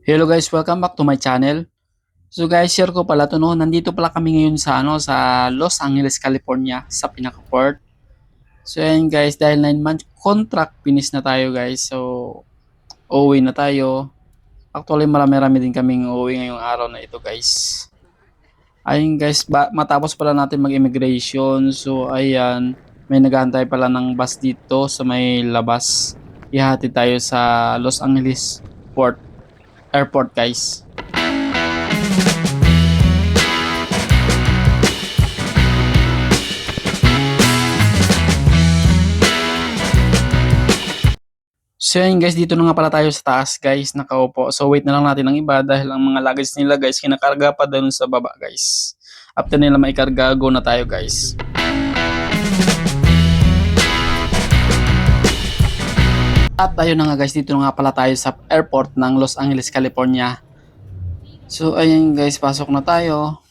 Hello guys, welcome back to my channel. So guys, share ko pala to no. Nandito pala kami ngayon sa Los Angeles, California sa pinaka-port. So ayan guys, dahil 9 month contract finish na tayo guys. So uuwi na tayo. Actually marami-rami din kaming uuwi ngayong araw na ito guys. Ayun guys, matapos pala natin mag-immigration. So ayan, may nag-aantay pala ng bus dito sa may labas. Ihatid tayo sa Los Angeles Airport guys. So yun guys, dito na nga pala tayo sa taas guys, nakaupo. So wait na lang natin ang iba dahil ang mga luggage nila guys, kinakarga pa doon sa baba guys. After nila maikarga, go na tayo guys. At tayo na nga guys, dito na nga pala tayo sa airport ng Los Angeles, California. So ayun guys, pasok na tayo.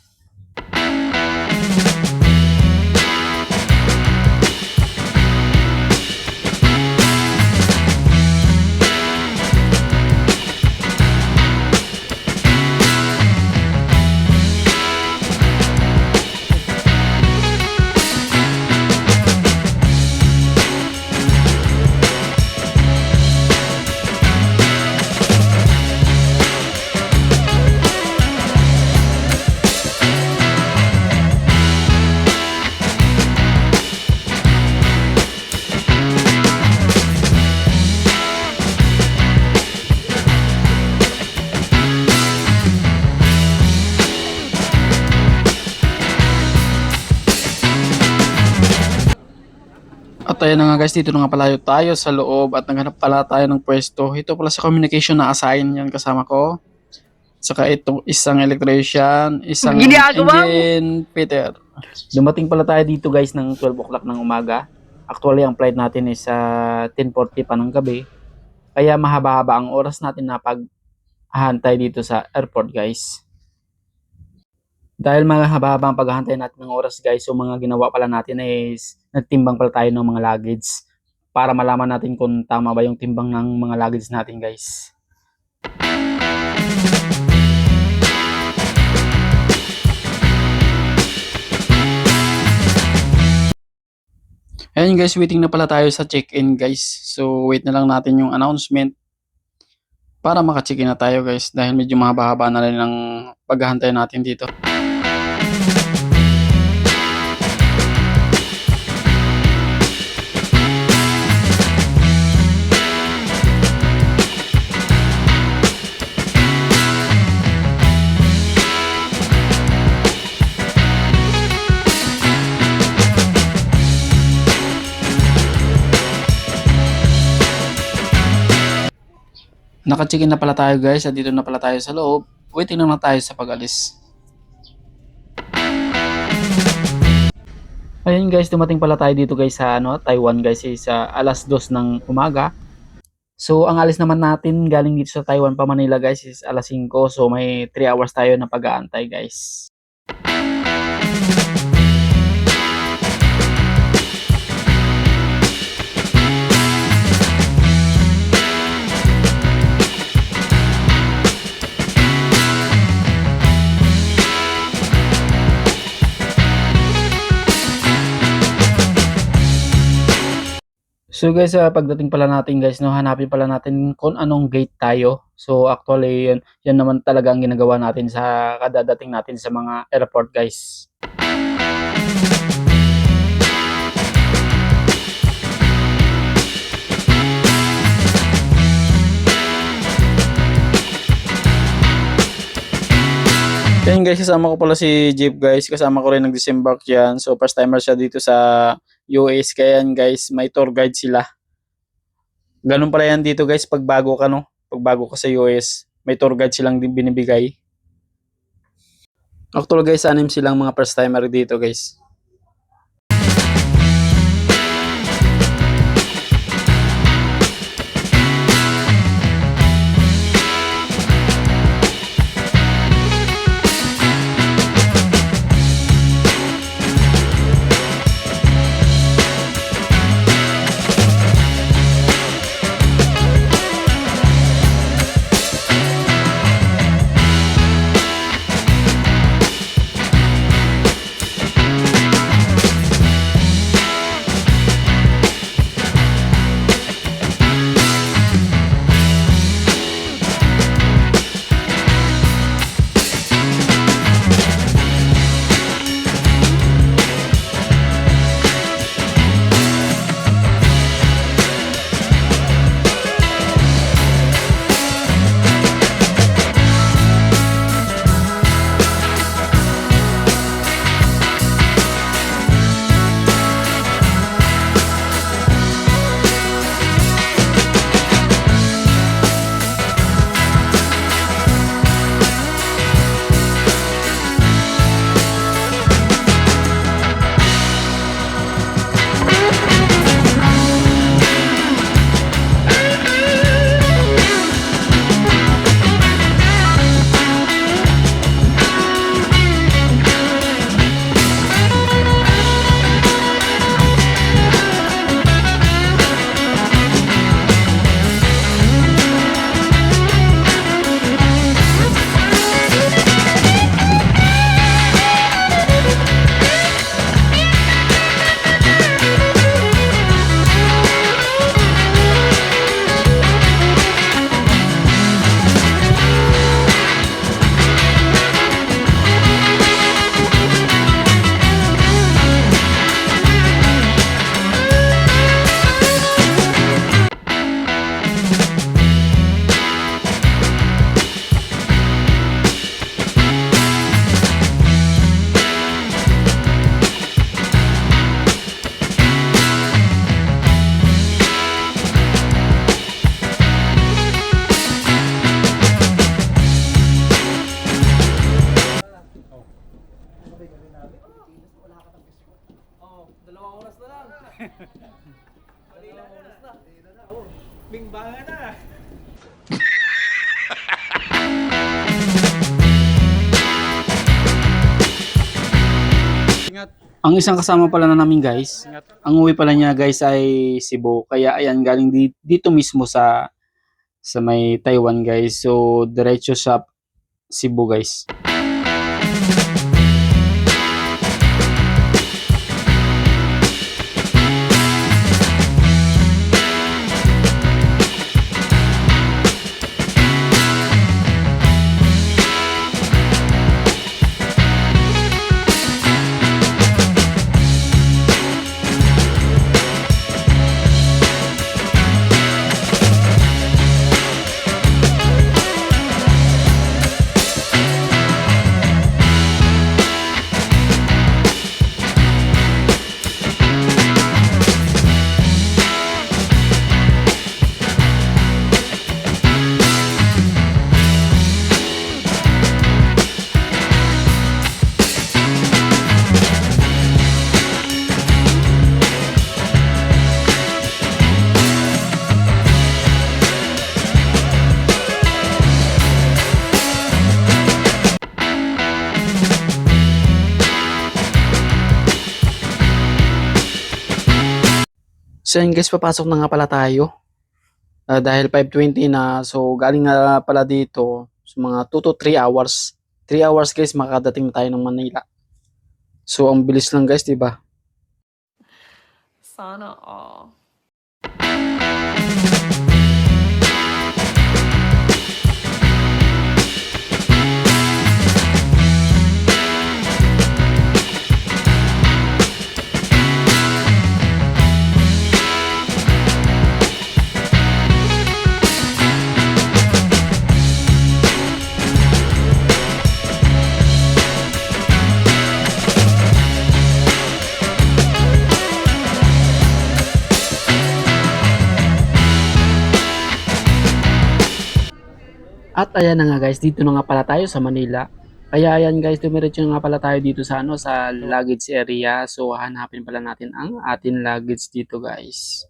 At ayan na nga guys, dito na nga pala tayo sa loob at naghanap pala tayo ng pwesto. Ito pala sa communication na assign yan kasama ko. Saka itong isang electrician, isang engine fitter. Dumating pala tayo dito guys ng 12 o'clock ng umaga. Actually ang flight natin is sa 10:40 pa ng gabi. Kaya mahaba-haba ang oras natin na paghahantay dito sa airport guys. Dahil mahaba-haba ang paghahantay natin ng oras guys, so mga ginawa pala natin is nagtimbang pala tayo ng mga luggage para malaman natin kung tama ba yung timbang ng mga luggage natin guys. Ayun guys, waiting na pala tayo sa check-in guys. So wait na lang natin yung announcement para maka-check-in na tayo guys dahil medyo mahaba-haba na rin ang paghahantay natin dito. Naka-check-in na pala tayo guys at dito na pala tayo sa loob. Waiting na lang tayo sa pag-alis. Ayun guys, dumating pala tayo dito guys sa Taiwan guys sa alas 2 ng umaga. So ang alis naman natin galing dito sa Taiwan pa Manila guys is alas 5. So may 3 hours tayo na pag-aantay guys. So guys, pagdating pala natin guys, hanapin pala natin kung anong gate tayo. So actually, yan naman talaga ang ginagawa natin sa kadadating natin sa mga airport guys. Yan guys, kasama ko pala si Jeep guys. Kasama ko rin nag-disembark yan. So first timer siya dito sa US. Kaya yan guys, may tour guide sila. Ganun pala yan dito guys, pag bago ka pag bago ka sa US, may tour guide silang binibigay. Actually guys, 6 silang mga first timer dito guys. Bingbangan na. Ang isang kasama pala na namin guys, ang uwi pala niya guys ay Cebu. Kaya ayan, galing dito mismo sa may Taiwan guys. So diretso sa Cebu guys. So yun guys, papasok na nga pala tayo. Dahil 5:20 na, so galing na pala dito sa mga 2 to 3 hours. 3 hours guys, makadating na tayo ng Manila. So ang bilis lang guys, 'di ba? Sana all. At ayan na nga guys, dito na nga pala tayo sa Manila. Kaya ayan guys, dumiretso na nga pala tayo dito sa sa luggage area. So hanapin pala natin ang ating luggage dito guys.